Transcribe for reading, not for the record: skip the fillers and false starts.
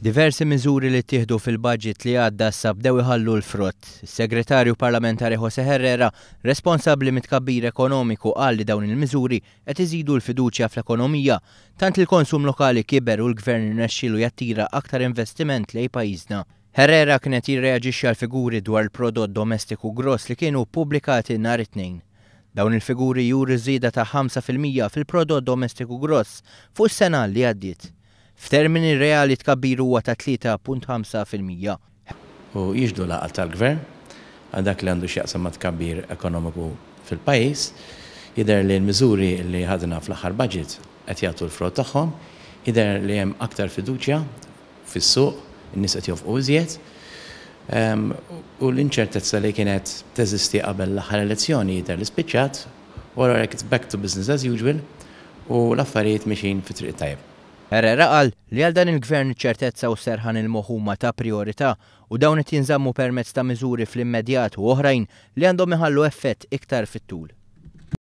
Diversi miżuri li ttieħdu fil-budget li għadda issa bdew iħallu l-frott. Is-Segretarju Parlamentari José Herrera, responsabbli mit-tkabbir ekonomiku, qal li dawn il-miżuri qed iżidu l-fiduċja fl-ekonomija, tant il-konsum lokali kiber u l-Gvern irnexxielu jattira aktar investiment lejn pajjiżna. Herrera kienet jirreaġixxi għal figuri dwar il-prodott domestiku gross li kienu pubblikati nhar it-Tnejn. Dawn il-figuri juru żieda ta' 5% fil-prodott domestiku gross fuq is-sena li għaddiet. F'termini reali tkabbir huwa ta' 3.5%. U jiġdu laqal tal-Gvern għal dak li għandu x'jaqsam ma' tkabbir ekonomiku fil-pajjiż, jidher li l-miżuri li ħadna fl-aħħar budget qed jagħtu l-frott tagħhom, jidher li hemm aktar fiduċja fis-suq, in-nies qed jofqu iżjed, u l-inċertezza li kienet teżisti qabel l-aħħar elezzjoni jidher li spiċċat, wara it's back to business as usual u l-affarijiet mixin fi triq tajjeb. Herrera qal li għal dan il-Gvern ċertezza u serħan il-moħuma ta' priorità u dawn qed jinżammu permezz ta' miżuri fl-immedjat u oħrajn li għandhom iħallu effett iktar fit-tul.